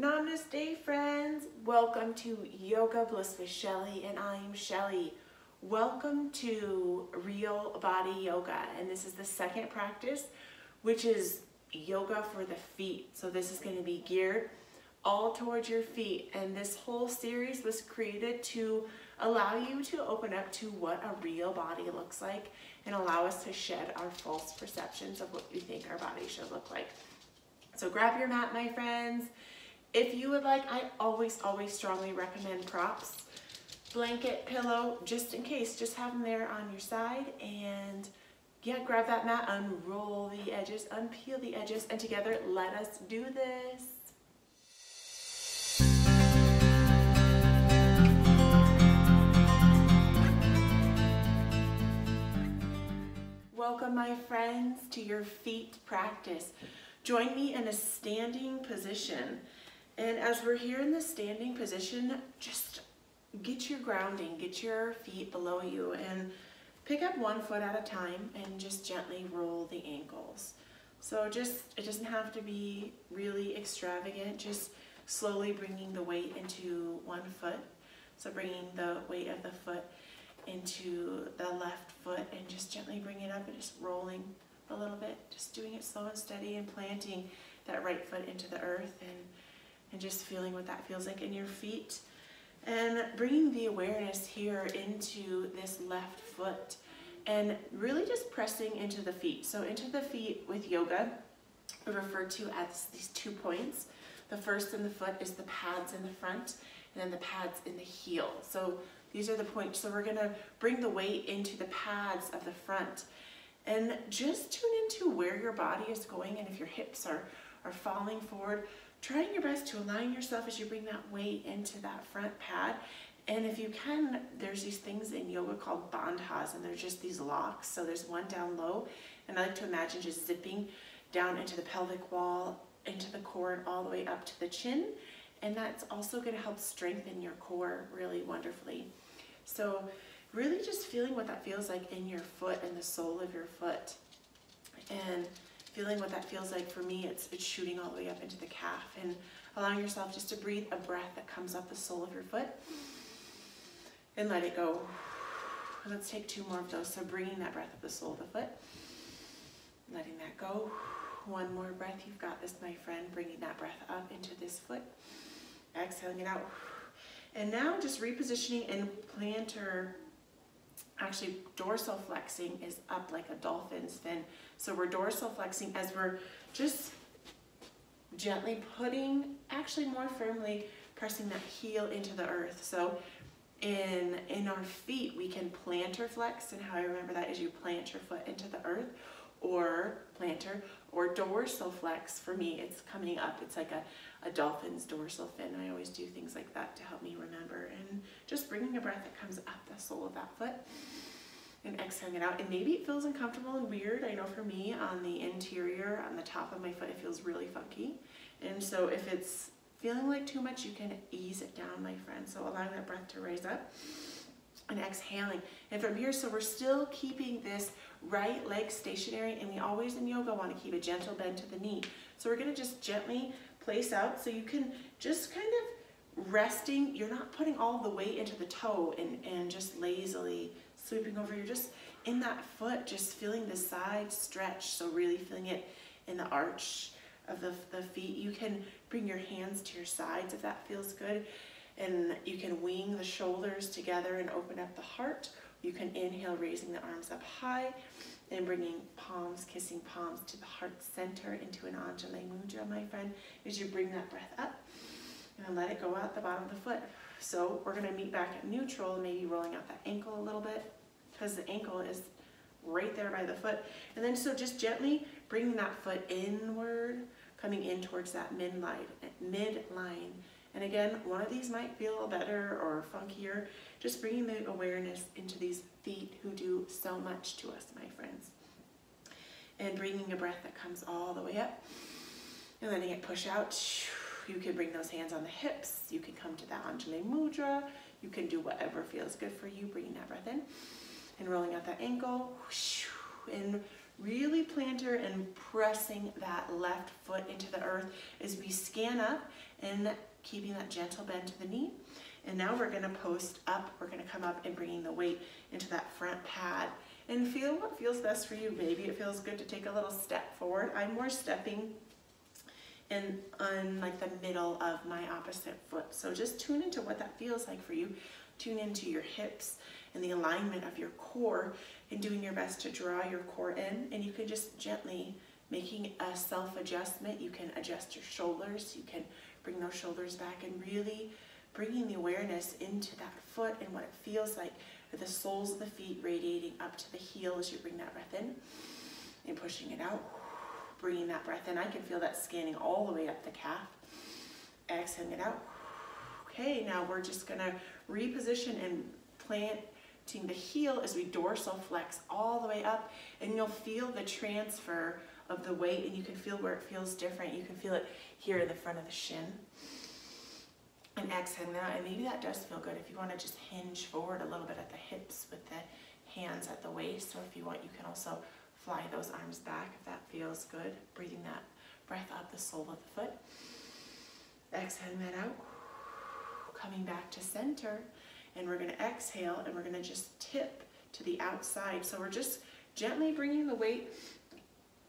Namaste friends, welcome to Yoga Bliss with Shelly, and I'm Shelly. Welcome to Real Body Yoga, and this is the second practice, which is yoga for the feet. So this is going to be geared all towards your feet, and this whole series was created to allow you to open up to what a real body looks like and allow us to shed our false perceptions of what we think our body should look like. So grab your mat, my friends. If you would like, I always strongly recommend props. Blanket, pillow, just in case, just have them there on your side. And yeah, grab that mat, unroll the edges, unpeel the edges, and together, let us do this. Welcome, my friends, to your feet practice. Join me in a standing position. And as we're here in the standing position, just get your grounding, get your feet below you, and pick up one foot at a time and just gently roll the ankles. So it doesn't have to be really extravagant, just slowly bringing the weight into one foot. So bringing the weight of the foot into the left foot and just gently bring it up and just rolling a little bit, just doing it slow and steady and planting that right foot into the earth and just feeling what that feels like in your feet. And bringing the awareness here into this left foot and really just pressing into the feet. So into the feet with yoga, we refer to as these 2 points. The first in the foot is the pads in the front and then the pads in the heel. So these are the points. So we're gonna bring the weight into the pads of the front and just tune into where your body is going, and if your hips are falling forward, trying your best to align yourself as you bring that weight into that front pad. And if you can, there's these things in yoga called bandhas, and they're just these locks. So there's one down low, and I like to imagine just zipping down into the pelvic wall, into the core, and all the way up to the chin. And that's also going to help strengthen your core really wonderfully. So really just feeling what that feels like in your foot and the sole of your foot. And feeling what that feels like. For me, it's shooting all the way up into the calf, and allowing yourself just to breathe a breath that comes up the sole of your foot and let it go. Let's take 2 more of those. So bringing that breath up the sole of the foot, letting that go. 1 more breath. You've got this, my friend. Bringing that breath up into this foot, exhaling it out. And now just repositioning and plantar. Actually, dorsal flexing is up like a dolphin's fin. So we're dorsal flexing as we're just gently putting, actually more firmly pressing that heel into the earth. So in our feet, we can plantar flex, and how I remember that is you plant your foot into the earth, or plantar, or dorsal flex. For me, it's coming up. It's like a dolphin's dorsal fin. I always do things like that to help me remember. And just bringing a breath that comes up the sole of that foot and exhaling it out. And maybe it feels uncomfortable and weird. I know for me, on the interior, on the top of my foot, it feels really funky. And so if it's feeling like too much, you can ease it down, my friend. So allowing that breath to rise up and exhaling. And from here, so we're still keeping this right leg stationary, and we always in yoga want to keep a gentle bend to the knee. So we're going to just gently place out, so you can just kind of resting. You're not putting all the weight into the toe and just lazily sweeping over. You're just in that foot, just feeling the side stretch. So really feeling it in the arch of the feet. You can bring your hands to your sides if that feels good. And you can wing the shoulders together and open up the heart. You can inhale, raising the arms up high and bringing palms, kissing palms to the heart center into an Anjali Mudra, my friend, as you bring that breath up and let it go out the bottom of the foot. So we're going to meet back at neutral, maybe rolling out that ankle a little bit, because the ankle is right there by the foot. And then so just gently bringing that foot inward, coming in towards that midline. And again, one of these might feel better or funkier. Just bringing the awareness into these feet who do so much to us, my friends. And bringing a breath that comes all the way up and letting it push out. You can bring those hands on the hips. You can come to that Anjali Mudra. You can do whatever feels good for you. Bringing that breath in and rolling out that ankle. And really plantar and pressing that left foot into the earth as we scan up and keeping that gentle bend to the knee. And now we're gonna post up. We're gonna come up and bringing the weight into that front pad and feel what feels best for you. Maybe it feels good to take a little step forward. I'm more stepping in on like the middle of my opposite foot. So just tune into what that feels like for you. Tune into your hips and the alignment of your core and doing your best to draw your core in. And you can just gently making a self-adjustment. You can adjust your shoulders. You can bring those shoulders back and really bringing the awareness into that foot and what it feels like with the soles of the feet radiating up to the heel as you bring that breath in and pushing it out. Bringing that breath in. I can feel that scanning all the way up the calf. Exhaling it out. Okay, now we're just gonna reposition and planting the heel as we dorsal flex all the way up, and you'll feel the transfer of the weight, and you can feel where it feels different. You can feel it here in the front of the shin. And exhale now, and maybe that does feel good if you want to just hinge forward a little bit at the hips with the hands at the waist, or if you want, you can also fly those arms back if that feels good. Breathing that breath up the sole of the foot. Exhaling that out. Coming back to center, and we're going to exhale, and we're going to just tip to the outside. So we're just gently bringing the weight,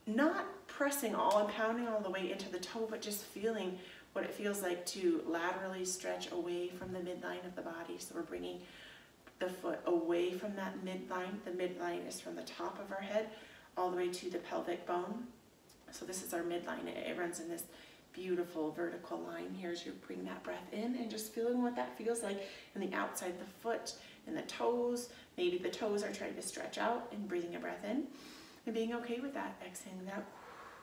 not pressing all and pounding all the way into the toe, but just feeling what it feels like to laterally stretch away from the midline of the body. So we're bringing the foot away from that midline. The midline is from the top of our head all the way to the pelvic bone. So this is our midline. It runs in this beautiful vertical line here as you bring that breath in, and just feeling what that feels like in the outside of the foot and the toes. Maybe the toes are trying to stretch out, and breathing a breath in and being okay with that. Exhaling that.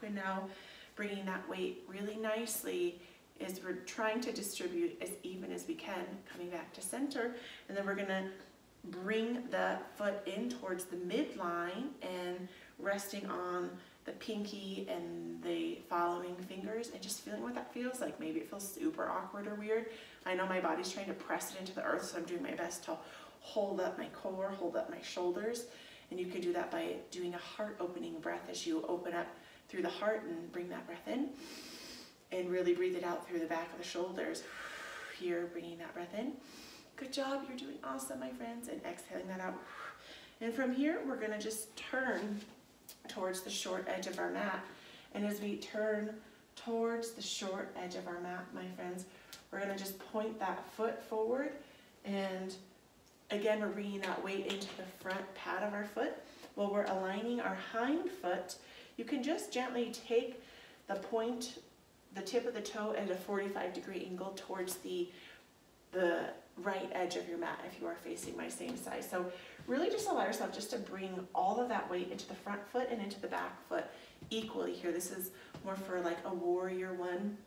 And now bringing that weight really nicely as we're trying to distribute as even as we can, coming back to center. And then we're gonna bring the foot in towards the midline and resting on the pinky and the following fingers, and just feeling what that feels like. Maybe it feels super awkward or weird. I know my body's trying to press it into the earth, so I'm doing my best to hold up my core, hold up my shoulders. And you can do that by doing a heart opening breath as you open up through the heart and bring that breath in. And really breathe it out through the back of the shoulders. Here, bringing that breath in. Good job, you're doing awesome, my friends. And exhaling that out. And from here, we're gonna just turn towards the short edge of our mat. And as we turn towards the short edge of our mat, my friends, we're gonna just point that foot forward. And again, we're bringing that weight into the front pad of our foot. While we're aligning our hind foot, you can just gently take the tip of the toe at a 45-degree angle towards the right edge of your mat if you are facing my same side. So really just allow yourself just to bring all of that weight into the front foot and into the back foot equally here. This is more for like a warrior one,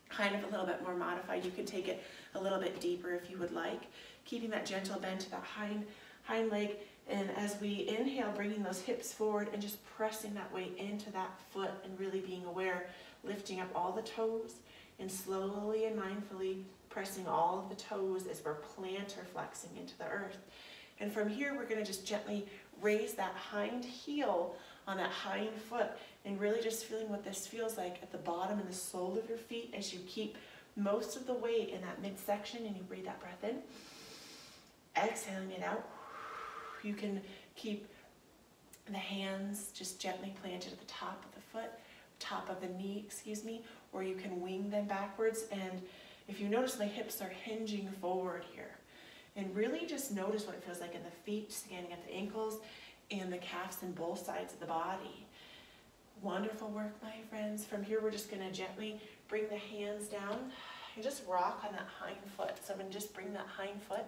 kind of a little bit more modified. You can take it a little bit deeper if you would like, keeping that gentle bend to that hind leg. And as we inhale, bringing those hips forward and just pressing that weight into that foot and really being aware, lifting up all the toes and slowly and mindfully pressing all of the toes as we're plantar flexing into the earth. And from here, we're going to just gently raise that hind heel on that hind foot and really just feeling what this feels like at the bottom and the sole of your feet as you keep most of the weight in that midsection and you breathe that breath in. Exhaling it out. You can keep the hands just gently planted at the top of the foot, top of the knee, excuse me, or you can wing them backwards. And if you notice, my hips are hinging forward here. And really just notice what it feels like in the feet, scanning at the ankles and the calves and both sides of the body. Wonderful work, my friends. From here, we're just gonna gently bring the hands down and just rock on that hind foot. So I'm gonna just bring that hind foot.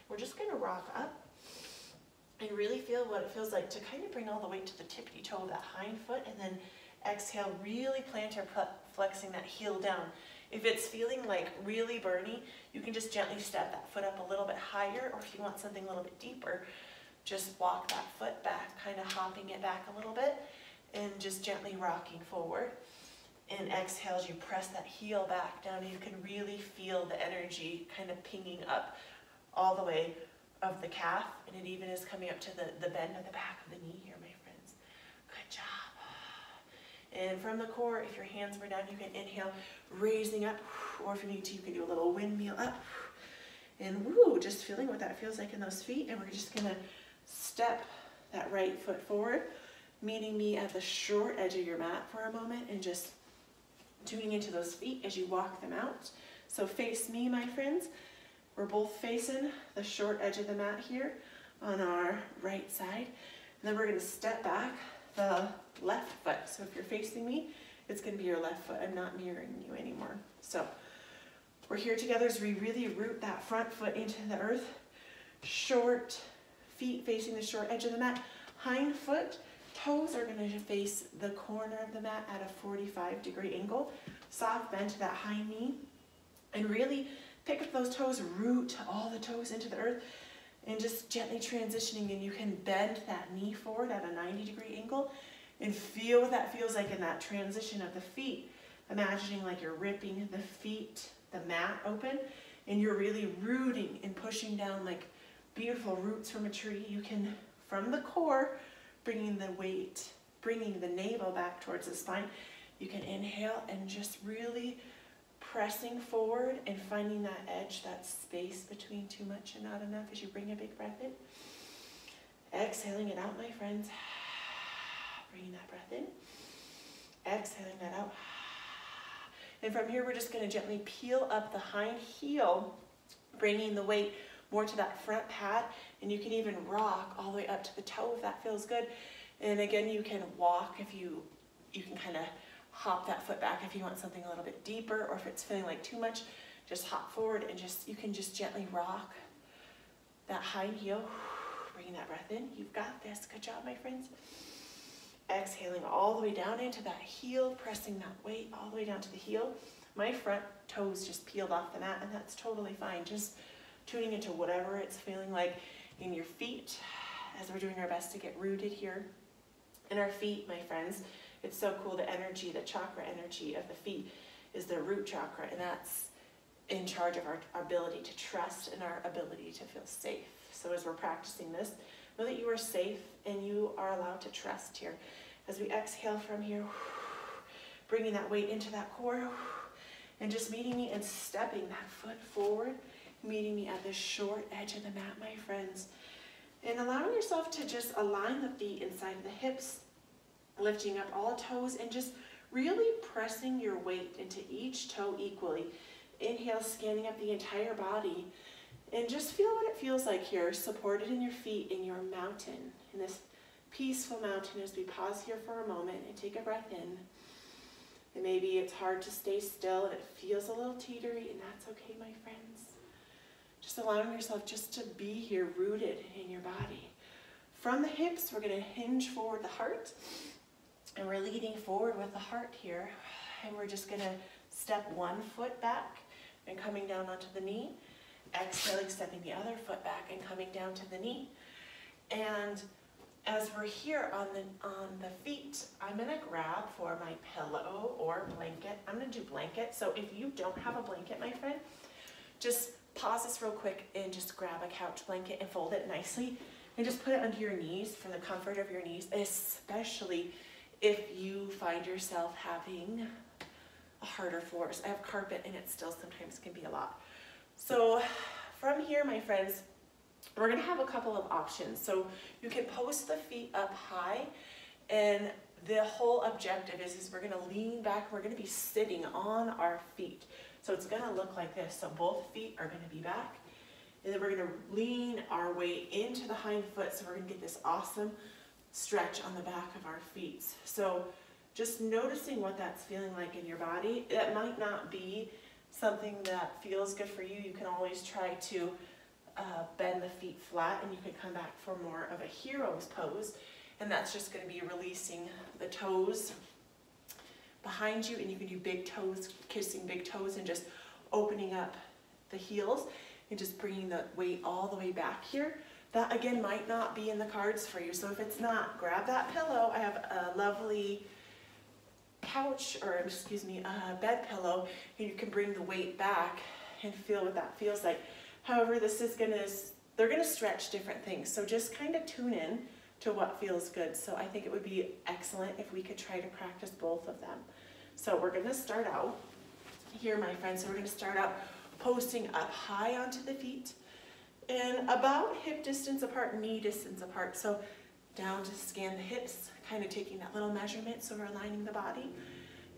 We're just gonna rock up and really feel what it feels like to kind of bring all the weight to the tippity toe of that hind foot, and then exhale, really plantar flexing that heel down. If it's feeling like really burny, you can just gently step that foot up a little bit higher, or if you want something a little bit deeper, just walk that foot back, kind of hopping it back a little bit, and just gently rocking forward. And exhale as you press that heel back down, and you can really feel the energy kind of pinging up all the way of the calf, and it even is coming up to the bend of the back of the knee here, my friends. Good job. And from the core, if your hands were down, you can inhale, raising up, or if you need to, you can do a little windmill up. And woo, just feeling what that feels like in those feet. And we're just gonna step that right foot forward, meeting me at the short edge of your mat for a moment and just tuning into those feet as you walk them out. So face me, my friends. We're both facing the short edge of the mat here on our right side. And then we're gonna step back the left foot. So if you're facing me, it's gonna be your left foot. I'm not mirroring you anymore. So we're here together as we really root that front foot into the earth. Short feet facing the short edge of the mat. Hind foot, toes are gonna face the corner of the mat at a 45-degree angle. Soft bend to that hind knee. And really pick up those toes, root all the toes into the earth, and just gently transitioning, and you can bend that knee forward at a 90-degree angle and feel what that feels like in that transition of the feet. Imagining like you're ripping the feet, the mat open, and you're really rooting and pushing down like beautiful roots from a tree. You can, from the core, bringing the weight, bringing the navel back towards the spine, you can inhale and just really pressing forward and finding that edge, that space between too much and not enough as you bring a big breath in. Exhaling it out, my friends. Bringing that breath in. Exhaling that out. And from here, we're just going to gently peel up the hind heel, bringing the weight more to that front pad. And you can even rock all the way up to the toe if that feels good. And again, you can walk if you can kind of hop that foot back if you want something a little bit deeper, or if it's feeling like too much, just hop forward and you can just gently rock that hind heel, bringing that breath in. You've got this. Good job, my friends. Exhaling all the way down into that heel, pressing that weight all the way down to the heel. My front toes just peeled off the mat, and that's totally fine. Just tuning into whatever it's feeling like in your feet as we're doing our best to get rooted here in our feet, my friends. It's so cool, the energy, the chakra energy of the feet is the root chakra, and that's in charge of our ability to trust and our ability to feel safe. So as we're practicing this, know that you are safe and you are allowed to trust here. As we exhale from here, bringing that weight into that core, and just meeting me and stepping that foot forward, meeting me at the short edge of the mat, my friends. And allowing yourself to just align the feet inside of the hips, lifting up all toes and just really pressing your weight into each toe equally. Inhale, scanning up the entire body, and just feel what it feels like here, supported in your feet in your mountain, in this peaceful mountain, as we pause here for a moment and take a breath in. And maybe it's hard to stay still and it feels a little teetery, and that's okay, my friends. Just allowing yourself just to be here, rooted in your body. From the hips, we're going to hinge forward the heart. And we're leading forward with the heart here. And we're just going to step one foot back and coming down onto the knee. Exhaling, stepping the other foot back and coming down to the knee. And as we're here on the feet, I'm going to grab for my pillow or blanket. I'm going to do blanket. So if you don't have a blanket, my friend, just pause this real quick and just grab a couch blanket and fold it nicely. And just put it under your knees for the comfort of your knees, especially if you find yourself having a harder floors. I have carpet and it still sometimes can be a lot. So from here, my friends, we're gonna have a couple of options. So you can post the feet up high, and the whole objective is we're gonna lean back, we're gonna be sitting on our feet. So it's gonna look like this. So both feet are gonna be back, and then we're gonna lean our way into the hind foot. So we're gonna get this awesome stretch on the back of our feet. So just noticing what that's feeling like in your body. That might not be something that feels good for you. You can always try to bend the feet flat, and you can come back for more of a hero's pose. And that's just going to be releasing the toes behind you, and you can do big toes, kissing big toes, and just opening up the heels and just bringing the weight all the way back here. That again might not be in the cards for you. So if it's not, grab that pillow. I have a lovely couch, or excuse me, a bed pillow, and you can bring the weight back and feel what that feels like. However, this is they're gonna stretch different things. So just kind of tune in to what feels good. So I think it would be excellent if we could try to practice both of them. So we're gonna start out here, my friends. So we're gonna start out posting up high onto the feet and about hip distance apart, knee distance apart. So down to scan the hips, kind of taking that little measurement. So we're aligning the body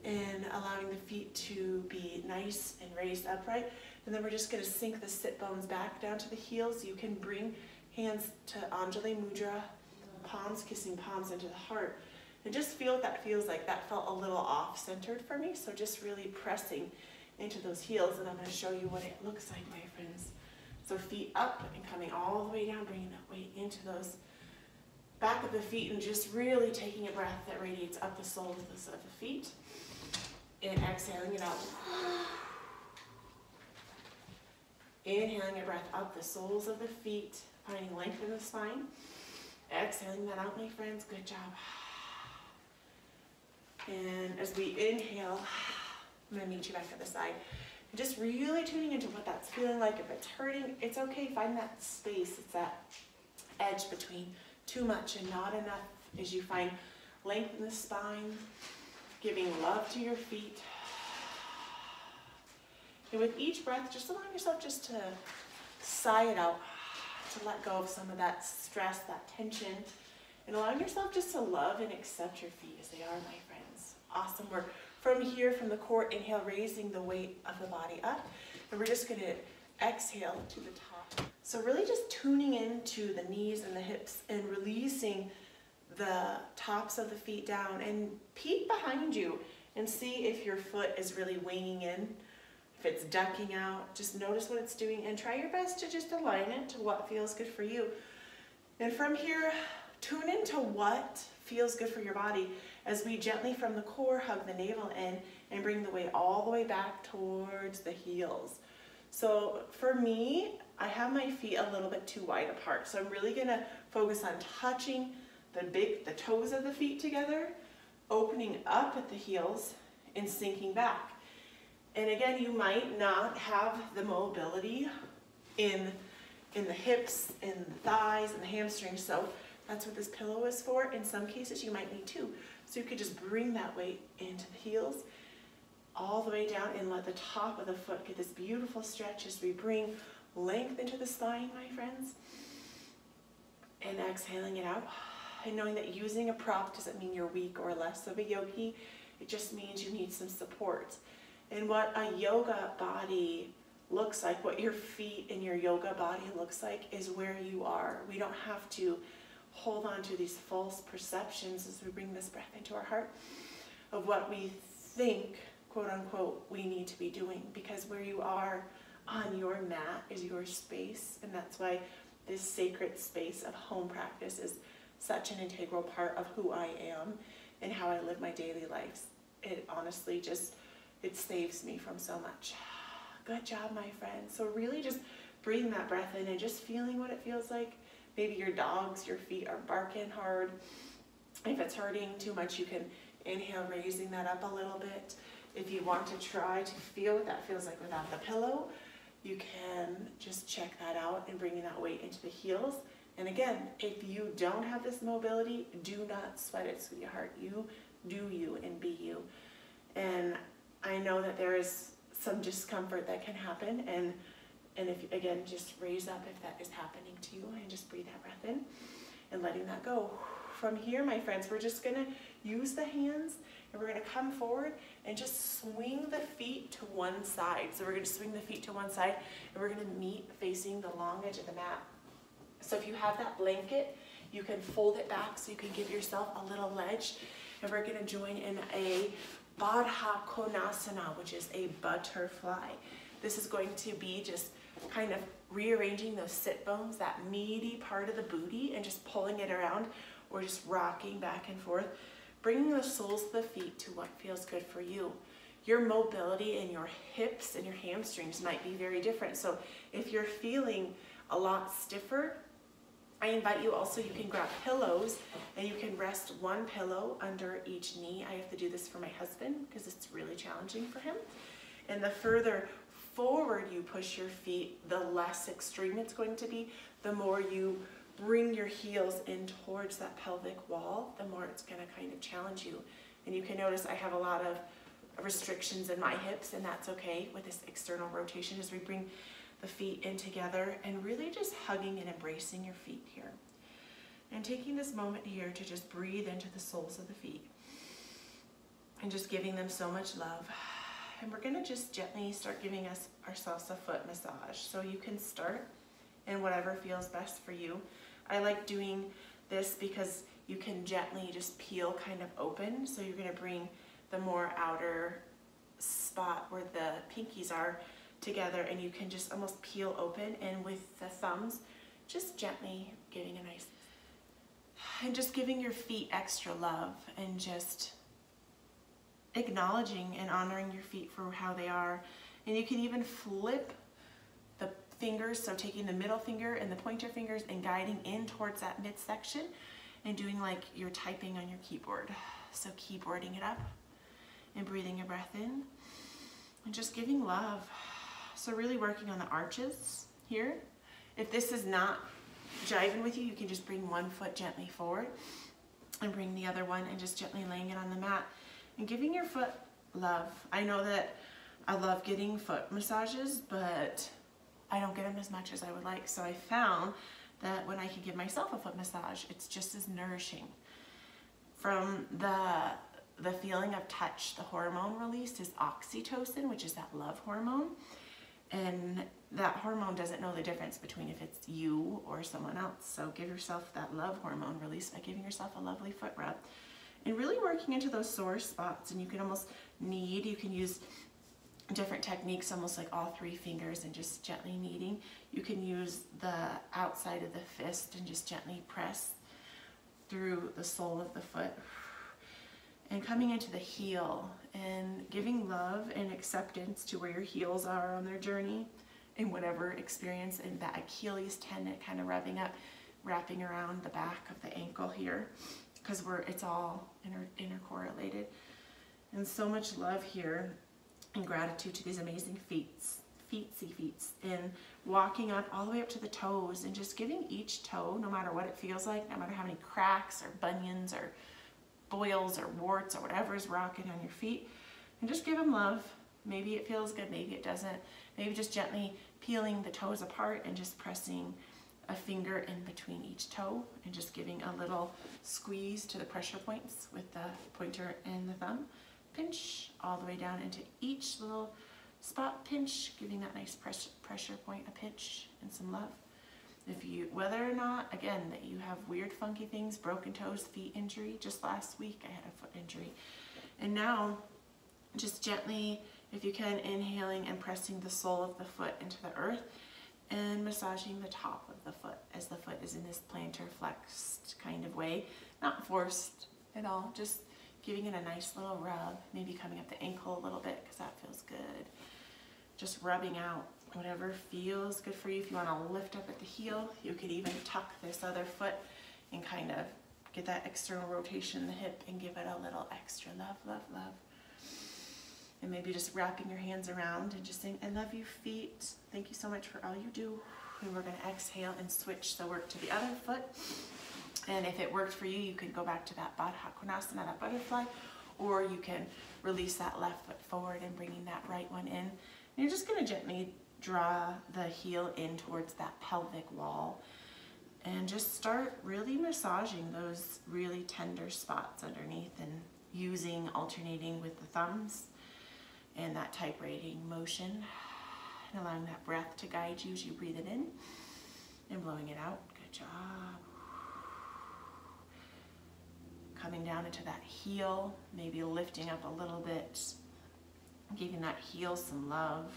and allowing the feet to be nice and raised upright. And then we're just gonna sink the sit bones back down to the heels. You can bring hands to Anjali Mudra, palms kissing palms into the heart. And just feel what that feels like. That felt a little off-centered for me. So just really pressing into those heels. And I'm gonna show you what it looks like, my friends. So feet up and coming all the way down, bringing that weight into those back of the feet and just really taking a breath that radiates up the soles of the feet. And exhaling it out. Inhaling a breath up the soles of the feet, finding length in the spine. Exhaling that out, my friends. Good job. And as we inhale, I'm going to meet you back at the side. And just really tuning into what that's feeling like. If it's hurting, it's okay. Find that space. It's that edge between too much and not enough as you find length in the spine, giving love to your feet. And with each breath, just allow yourself just to sigh it out, to let go of some of that stress, that tension, and allowing yourself just to love and accept your feet as they are, my friends. Awesome work. From here, from the core, inhale, raising the weight of the body up. And we're just going to exhale to the top. So really just tuning into the knees and the hips and releasing the tops of the feet down, and peek behind you and see if your foot is really winging in, if it's ducking out. Just notice what it's doing and try your best to just align it to what feels good for you. And from here, tune into what feels good for your body as we gently from the core hug the navel in and bring the weight all the way back towards the heels. So for me, I have my feet a little bit too wide apart. So I'm really gonna focus on touching the toes of the feet together, opening up at the heels and sinking back. And again, you might not have the mobility in the hips and the thighs and the hamstrings. So that's what this pillow is for. In some cases, you might need two. So you could just bring that weight into the heels, all the way down, and let the top of the foot get this beautiful stretch as we bring length into the spine, my friends. And exhaling it out. And knowing that using a prop doesn't mean you're weak or less of a yogi. It just means you need some support. And what a yoga body looks like, what your feet and your yoga body looks like, is where you are. We don't have to hold on to these false perceptions as we bring this breath into our heart of what we think, quote unquote, we need to be doing, because where you are on your mat is your space. And that's why this sacred space of home practice is such an integral part of who I am and how I live my daily life. It honestly just, it saves me from so much. Good job, my friend. So really just breathing that breath in and just feeling what it feels like. Maybe your feet are barking hard. If it's hurting too much, you can inhale, raising that up a little bit. If you want to try to feel what that feels like without the pillow, you can just check that out and bringing that weight into the heels. And again, if you don't have this mobility, do not sweat it, sweetheart. You do you and be you. And I know that there is some discomfort that can happen, and if, again, just raise up if that is happening to you, and just breathe that breath in and letting that go. From here, my friends, we're just gonna use the hands and we're gonna come forward and just swing the feet to one side. So we're gonna swing the feet to one side and we're gonna meet facing the long edge of the mat. So if you have that blanket, you can fold it back so you can give yourself a little ledge. And we're gonna join in a Baddha Konasana, which is a butterfly. This is going to be just kind of rearranging those sit bones, that meaty part of the booty, and just pulling it around, or just rocking back and forth, bringing the soles of the feet to what feels good for you. Your mobility in your hips and your hamstrings might be very different. So if you're feeling a lot stiffer, I invite you also, you can grab pillows and you can rest one pillow under each knee. I have to do this for my husband because it's really challenging for him. And the further forward you push your feet, the less extreme it's going to be. The more you bring your heels in towards that pelvic wall, the more it's going to kind of challenge you. And you can notice I have a lot of restrictions in my hips, and that's okay with this external rotation as we bring the feet in together and really just hugging and embracing your feet here. And taking this moment here to just breathe into the soles of the feet and just giving them so much love. And we're gonna just gently start giving ourselves a foot massage. So you can start in whatever feels best for you. I like doing this because you can gently just peel kind of open. So you're gonna bring the more outer spot where the pinkies are together, and you can just almost peel open, and with the thumbs, just gently giving a nice, and just giving your feet extra love and just acknowledging and honoring your feet for how they are. And you can even flip the fingers, so taking the middle finger and the pointer fingers and guiding in towards that midsection and doing like you're typing on your keyboard. So keyboarding it up and breathing a breath in and just giving love. So really working on the arches here. If this is not jiving with you, you can just bring one foot gently forward and bring the other one and just gently laying it on the mat and giving your foot love. I know that I love getting foot massages, but I don't get them as much as I would like. So I found that when I can give myself a foot massage, it's just as nourishing. From the feeling of touch, the hormone released is oxytocin, which is that love hormone. And that hormone doesn't know the difference between if it's you or someone else. So give yourself that love hormone release by giving yourself a lovely foot rub. And really working into those sore spots. And you can almost knead, you can use different techniques, almost like all three fingers and just gently kneading. You can use the outside of the fist and just gently press through the sole of the foot. And coming into the heel and giving love and acceptance to where your heels are on their journey in whatever experience, and that Achilles tendon kind of wrapping around the back of the ankle here, because it's all intercorrelated. And so much love here and gratitude to these amazing feetsy feet, and walking up all the way up to the toes and just giving each toe, no matter what it feels like, no matter how many cracks or bunions or boils or warts or whatever is rocking on your feet, and just give them love. Maybe it feels good, maybe it doesn't. Maybe just gently peeling the toes apart and just pressing a finger in between each toe and just giving a little squeeze to the pressure points with the pointer and the thumb. Pinch all the way down into each little spot, pinch, giving that nice pressure point a pinch and some love. Whether or not, again, that you have weird funky things, broken toes, feet injury. Just last week I had a foot injury. And now just gently, if you can, inhaling and pressing the sole of the foot into the earth and massaging the top of the foot as the foot is in this plantar flexed kind of way. Not forced at all, just giving it a nice little rub, maybe coming up the ankle a little bit because that feels good. Just rubbing out whatever feels good for you. If you want to lift up at the heel, you could even tuck this other foot and kind of get that external rotation in the hip and give it a little extra love, love, love. And maybe just wrapping your hands around and just saying, I love you, feet. Thank you so much for all you do. And we're going to exhale and switch the work to the other foot. And if it worked for you, you can go back to that Baddha Konasana, that butterfly, or you can release that left foot forward and bringing that right one in. And you're just going to gently draw the heel in towards that pelvic wall and just start really massaging those really tender spots underneath, and alternating with the thumbs and that typewriting motion, and allowing that breath to guide you as you breathe it in and blowing it out. Good job. Coming down into that heel, maybe lifting up a little bit, giving that heel some love,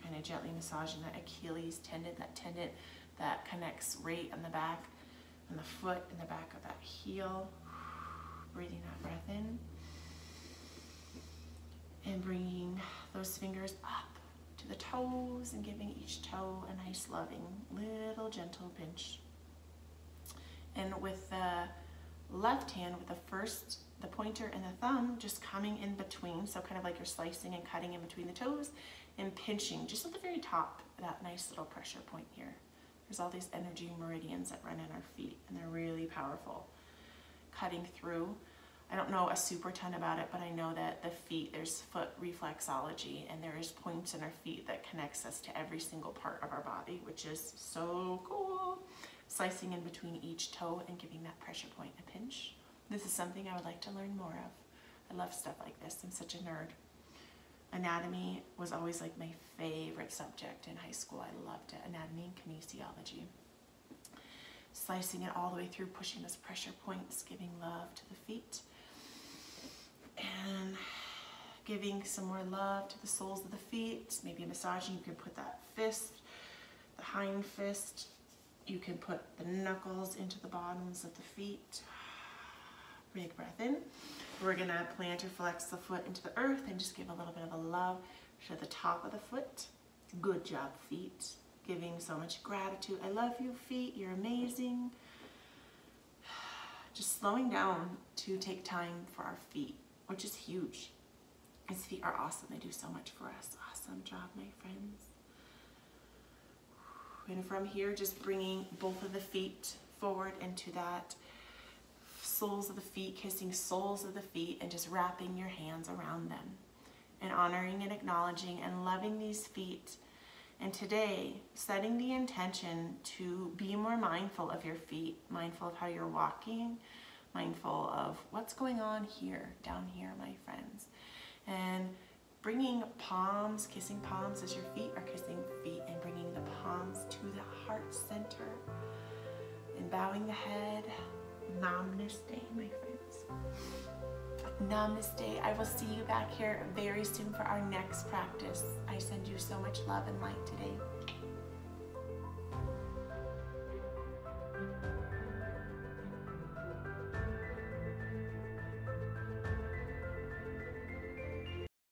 kind of gently massaging that Achilles tendon, that connects right on the back, and the foot in the back of that heel. Breathing that breath in and bringing those fingers up to the toes and giving each toe a nice loving little gentle pinch. And with the left hand, with the pointer and the thumb just coming in between, so kind of like you're slicing and cutting in between the toes and pinching just at the very top, that nice little pressure point here. There's all these energy meridians that run in our feet, and they're really powerful. Cutting through. I don't know a super ton about it, but I know that the feet, there's foot reflexology, and there is points in our feet that connects us to every single part of our body, which is so cool. Slicing in between each toe and giving that pressure point a pinch. This is something I would like to learn more of. I love stuff like this. I'm such a nerd. Anatomy was always like my favorite subject in high school. I loved it. Anatomy and kinesiology. Slicing it all the way through, pushing those pressure points, giving love to the feet. And giving some more love to the soles of the feet. Maybe massaging. You can put that fist, the hind fist. You can put the knuckles into the bottoms of the feet. Big breath in. We're gonna plant or flex the foot into the earth and just give a little bit of a love to the top of the foot. Good job, feet. Giving so much gratitude. I love you, feet. You're amazing. Just slowing down to take time for our feet, which is huge. His feet are awesome. They do so much for us. Awesome job, my friends. And from here, just bringing both of the feet forward into that soles of the feet, kissing soles of the feet, and just wrapping your hands around them and honoring and acknowledging and loving these feet. And today, setting the intention to be more mindful of your feet, mindful of how you're walking, mindful of what's going on here, down here, my friends. And bringing palms, kissing palms as your feet are kissing feet, and bringing the palms to the heart center. And bowing the head. Namaste, my friends. Namaste. I will see you back here very soon for our next practice. I send you so much love and light today.